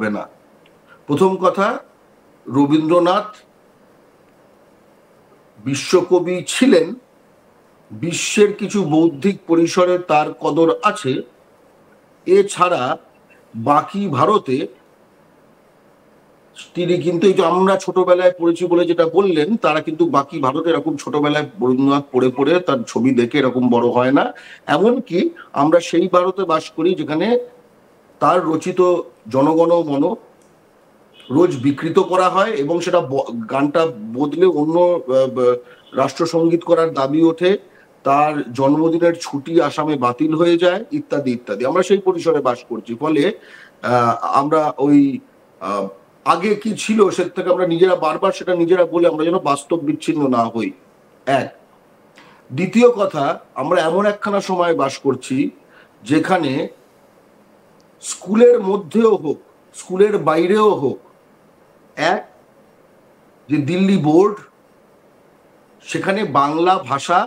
হবে না। প্রথম কথা, রবীন্দ্রনাথ বিশ্বকবি ছিলেন, বিশ্বের কিছু বৌদ্ধিক পরিসরে তার কদর আছে। এছাড়া বাকি ভারতে তিনি কিন্তু, এই যে আমরা ছোটবেলায় পড়েছি বলে যেটা বললেন, তারা কিন্তু বাকি ভারতে এরকম ছোটবেলায় রবীন্দ্রনাথ পড়ে পড়ে তার ছবি দেখে এরকম বড় হয় না। এমনকি আমরা সেই ভারতে বাস করি যেখানে তার রচিত জনগণ মন রোজ বিকৃত করা হয় এবং সেটা গানটা বদলে অন্য রাষ্ট্রসঙ্গীত করার দাবি ওঠে, তার জন্মদিনের ছুটি আসামে বাতিল হয়ে যায়, ইত্যাদি ইত্যাদি। আমরা সেই পরিসরে বাস করছি। ফলে আমরা ওই আগে কি ছিল সে থেকে আমরা নিজেরা বারবার সেটা নিজেরা বলে আমরা যেন বাস্তব বিচ্ছিন্ন না হই। এক। দ্বিতীয় কথা, আমরা এমন একখানা সময় বাস করছি যেখানে স্কুলের মধ্যেও হোক, স্কুলের বাইরেও হোক, এক যে দিল্লি বোর্ড, সেখানে বাংলা ভাষা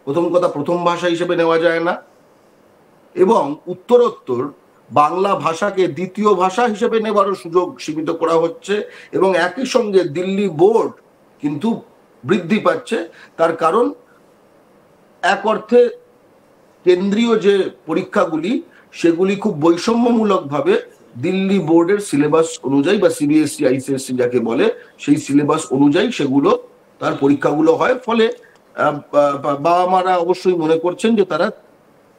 প্রথম কথা প্রথম ভাষা হিসেবে নেওয়া যায় না, এবং উত্তরোত্তর বাংলা ভাষাকে দ্বিতীয় ভাষা হিসেবে নেবারও সুযোগ সীমিত করা হচ্ছে। এবং একই সঙ্গে দিল্লি বোর্ড কিন্তু বৃদ্ধি পাচ্ছে। তার কারণ এক অর্থে কেন্দ্রীয় যে পরীক্ষাগুলি সেগুলি খুব বৈষম্যমূলকভাবে দিল্লি বোর্ডের সিলেবাস অনুযায়ী বা সিবিএসসি আইসিএসসি যাকে বলে সেই সিলেবাস অনুযায়ী সেগুলো তার পরীক্ষাগুলো হয়। ফলে বাবা মারা অবশ্যই মনে করছেন যে তারা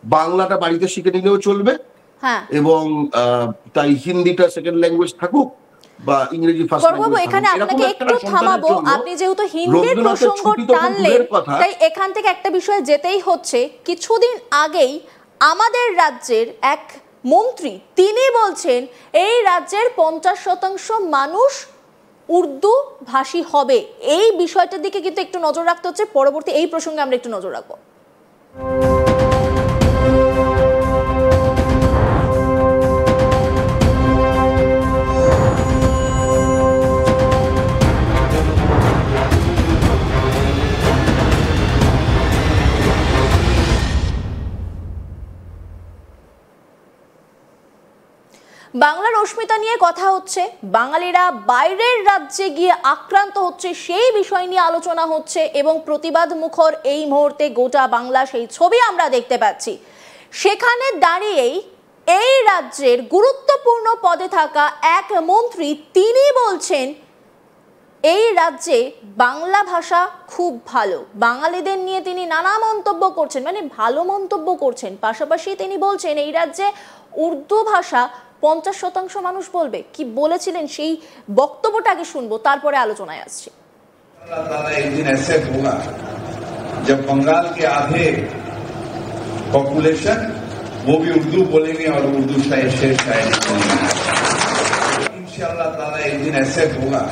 বাংলাটা বাড়িতে শিখে নিলেও চলবে, এবং তাই হিন্দিটা সেকেন্ড ল্যাঙ্গুয়েজ থাকুক বা ইংরেজি ফার্স্ট ল্যাঙ্গুয়েজ। এখানে আপনাকে একটু থামাবো, আপনি যেহেতু হিন্দির প্রসঙ্গ টানলেন তাই এখান থেকে একটা বিষয়ে যেতেই হচ্ছে। কিছুদিন আগেই আমাদের রাজ্যের এক মন্ত্রী তিনি বলছেন এই রাজ্যের 50% মানুষ উর্দু ভাষী হবে। এই বিষয়টার দিকে কিন্তু একটু নজর রাখতে হচ্ছে। পরবর্তী এই প্রসঙ্গে আমরা একটু নজর রাখবো। বাংলার অস্মিতা নিয়ে কথা হচ্ছে, বাঙালিরা বাইরের রাজ্যে গিয়ে আক্রান্ত হচ্ছে সেই বিষয় নিয়ে আলোচনা হচ্ছে, এবং প্রতিবাদ মুখর এই মুহূর্তে গোটা বাংলা সেই ছবি আমরা দেখতে পাচ্ছি। সেখানে দাঁড়িয়েই এই রাজ্যের গুরুত্বপূর্ণ পদে থাকা এক মন্ত্রী তিনি বলছেন এই রাজ্যে বাংলা ভাষা খুব ভালো। বাঙালিদের নিয়ে তিনি নানা মন্তব্য করছেন, মানে ভালো মন্তব্য করছেন। পাশাপাশি তিনি বলছেন এই রাজ্যে উর্দু ভাষা 50% মানুষ বলবে। কি বলেছিলেন সেই বক্তব্যটা আগে শুনবো, তারপরে আলোচনায় আসছি। একদিন ऐसे होगा जब बंगाल के आधे पॉपुलेशन वो भी उर्दू बोलेंगे और उर्दू शेर शायरी बोलेंगे। इंशाअल्लाह ताला एक दिन ऐसे होगा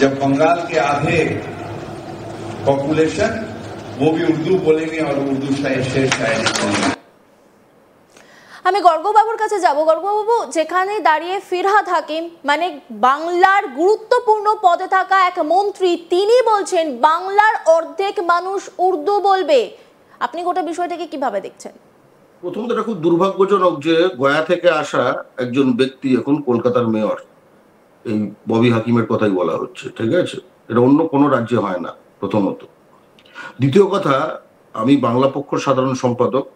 जब बंगाल के आधे पॉपुलेशन वो भी उर्दू बोलेंगे और उर्दू शेर शायरी बोलेंगे। আমি গর্গবাবুর কাছে যাব। গর্গবাবু, যেখানে দাঁড়িয়ে ফিরহাদ হাকিম মানে বাংলার গুরুত্বপূর্ণ পদে থাকা এক মন্ত্রী তিনি বলছেন বাংলার অর্ধেক মানুষ উর্দু বলবে, আপনি গোটা বিষয়টাকে কিভাবে দেখছেন? প্রথমত এটা খুব দুর্ভাগ্যজনক যে গয়া থেকে আসা একজন ব্যক্তি এখন কলকাতার মেয়র, এই ববি হাকিমের কথাই বলা হচ্ছে। ঠিক আছে, এটা অন্য কোনো রাজ্যে হয় না প্রথমত। দ্বিতীয় কথা, আমি বাংলা পক্ষ সাধারণ সম্পাদক।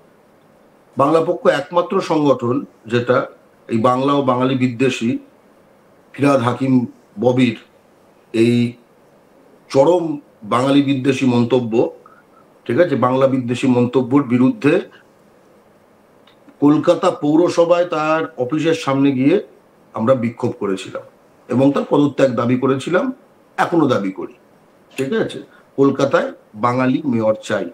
বাংলা পক্ষ একমাত্র সংগঠন যেটা এই বাংলা ও বাঙালি বিদ্বেষী ফিরহাদ হাকিম ববির এই চরম বাঙালি বিদ্বেষী মন্তব্য, ঠিক আছে, বাংলা বিদ্বেষী মন্তব্যের বিরুদ্ধে কলকাতা পৌরসভায় তার অফিসের সামনে গিয়ে আমরা বিক্ষোভ করেছিলাম এবং তার পদত্যাগ দাবি করেছিলাম, এখনো দাবি করি। ঠিক আছে, কলকাতায় বাঙালি মেয়র চাই।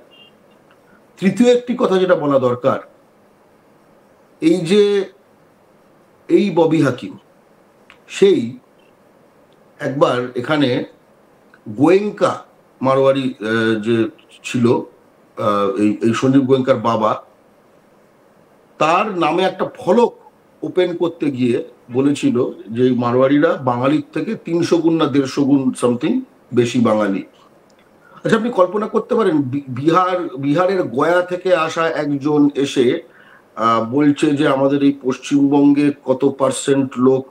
তৃতীয় একটি কথা যেটা বলা দরকার, এই যে এই ববি হাকিম সেই একবার এখানে গোয়েঙ্কা মারোয়ারি যে ছিল, এই সঞ্জীব গোয়েঙ্কার বাবা, তার নামে একটা ফলক ওপেন করতে গিয়ে বলেছিল যে মারোয়ারিরা বাঙালির থেকে 300 গুণ না 150 গুণ সামথিং বেশি বাঙালি। আপনি কল্পনা করতে পারেন বিহারের গয়া থেকে আসা একজন এসে বলছে যে আমাদের এই পশ্চিমবঙ্গে কত পার্সেন্ট লোক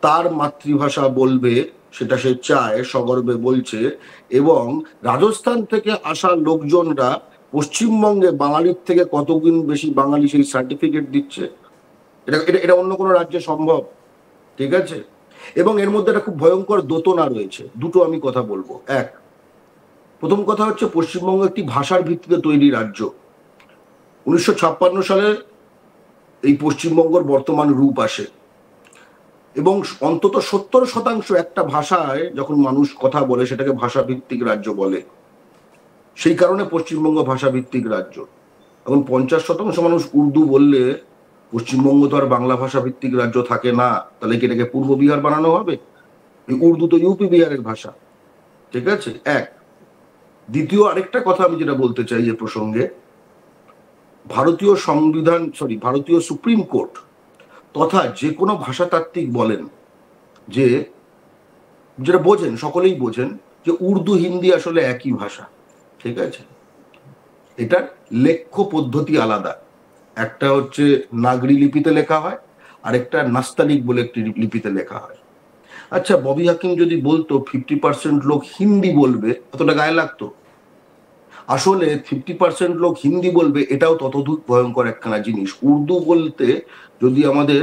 তার মাতৃভাষা বলবে, সেটা সে চায়, সগর্বে বলছে। এবং রাজস্থান থেকে আসা লোকজনরা পশ্চিমবঙ্গে বাঙালির থেকে কত গুণ বেশি বাঙালি সেই সার্টিফিকেট দিচ্ছে। এটা এটা এটা অন্য কোনো রাজ্যে সম্ভব? ঠিক আছে। এবং এর মধ্যে একটা খুব ভয়ঙ্কর দোতনা রয়েছে। দুটো আমি কথা বলবো। এক, প্রথম কথা হচ্ছে পশ্চিমবঙ্গ একটি ভাষার ভিত্তিতে তৈরি রাজ্য। 1956 সালে এই পশ্চিমবঙ্গের বর্তমান রূপ আসে এবং অন্তত 70% একটা ভাষায় যখন মানুষ কথা বলে সেটাকে ভাষা ভিত্তিক রাজ্য বলে। সেই কারণে পশ্চিমবঙ্গ ভাষা ভিত্তিক রাজ্য। এখন 50% মানুষ উর্দু বললে পশ্চিমবঙ্গ তো আর বাংলা ভাষা ভিত্তিক রাজ্য থাকে না। তাহলে কি এটাকে পূর্ব বিহার বানানো হবে? এই উর্দু তো ইউপি বিহারের ভাষা। ঠিক আছে, এক। দ্বিতীয় আরেকটা কথা আমি যেটা বলতে চাই এ প্রসঙ্গে, ভারতীয় সুপ্রিম কোর্ট তথা যে কোনো ভাষাতাত্ত্বিক বলেন যে, যেটা বোঝেন, সকলেই বোঝেন যে উর্দু হিন্দি আসলে একই ভাষা। ঠিক আছে, এটার লেখ্য পদ্ধতি আলাদা। একটা হচ্ছে নাগরি লিপিতে লেখা হয়, আরেকটা নাস্তালিক বলে একটি লিপিতে লেখা হয়। আচ্ছা, ববি হাকিম যদি বলতো 50% লোক হিন্দি বলবে, অতটা গায়ে লাগতো? আসলে 50% লোক হিন্দি বলবে এটাও ততদূর ভয়ঙ্কর একখানা জিনিস। উর্দু বলতে যদি আমাদের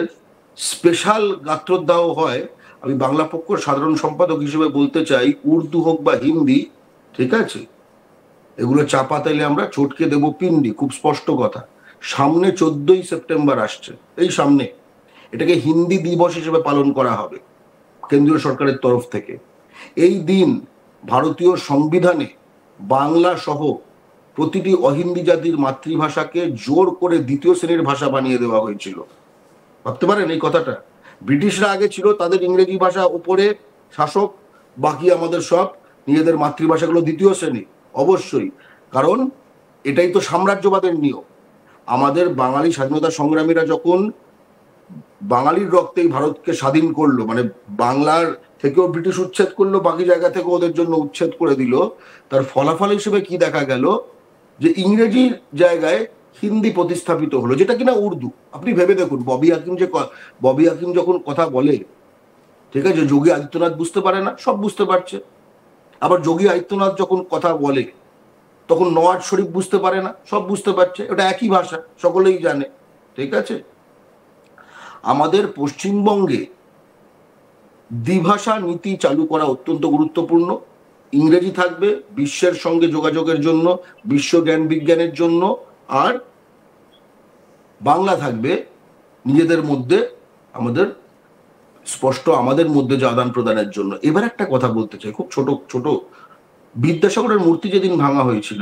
স্পেশাল গাত্রদাহ হয়, আমি বাংলা পক্ষর সাধারণ সম্পাদক হিসেবে বলতে চাই, উর্দু হোক বা হিন্দি, ঠিক আছে, এগুলো চাপা তাইলে আমরা চটকে দেবো পিন্ডি। খুব স্পষ্ট কথা। সামনে 14ই সেপ্টেম্বর আসছে, এই সামনে, এটাকে হিন্দি দিবস হিসেবে পালন করা হবে কেন্দ্রীয় সরকারের তরফ থেকে। এই দিন ভারতীয় সংবিধানে বাংলা সহ প্রতিটি অহিন্দি জাতির মাতৃভাষাকে জোর করে দ্বিতীয় শ্রেণীর ভাষা বানিয়ে দেওয়া হয়েছিল। ভাবতে পারেন এই কথাটা? ব্রিটিশরা আগে ছিল তাদের ইংরেজি ভাষা উপরে শাসক, বাকি আমাদের সব নিজেদের মাতৃভাষাগুলো দ্বিতীয় শ্রেণী। অবশ্যই, কারণ এটাই তো সাম্রাজ্যবাদের নিয়ম। আমাদের বাঙালি স্বাধীনতা সংগ্রামীরা যখন বাঙালির রক্তেই ভারতকে স্বাধীন করলো, মানে বাংলার থেকেও ব্রিটিশ উচ্ছেদ করলো, বাকি জায়গা থেকে ওদের জন্য উচ্ছেদ করে দিল, তার ফলাফল হিসেবে কি দেখা গেল? যে ইংরেজির জায়গায় হিন্দি প্রতিস্থাপিত হলো, যেটা কিনা উর্দু। আপনি ভেবে দেখুন, ববি হাকিম যখন কথা বলে, ঠিক আছে, যোগী আদিত্যনাথ বুঝতে পারে না? সব বুঝতে পারছে। আবার যোগী আদিত্যনাথ যখন কথা বলে তখন নওয়াজ শরীফ বুঝতে পারে না? সব বুঝতে পারছে। এটা একই ভাষা, সকলেই জানে। ঠিক আছে, আমাদের পশ্চিমবঙ্গে দ্বিভাষা নীতি চালু করা অত্যন্ত গুরুত্বপূর্ণ। ইংরেজি থাকবে বিশ্বের সঙ্গে যোগাযোগের জন্য, বিশ্ব জ্ঞান বিজ্ঞানের জন্য, আর বাংলা থাকবে নিজেদের মধ্যে, আমাদের স্পষ্ট আমাদের মধ্যে যে আদান প্রদানের জন্য। এবার একটা কথা বলতে চাই, খুব ছোট ছোট। বিদ্যাসাগরের মূর্তি যেদিন ভাঙা হয়েছিল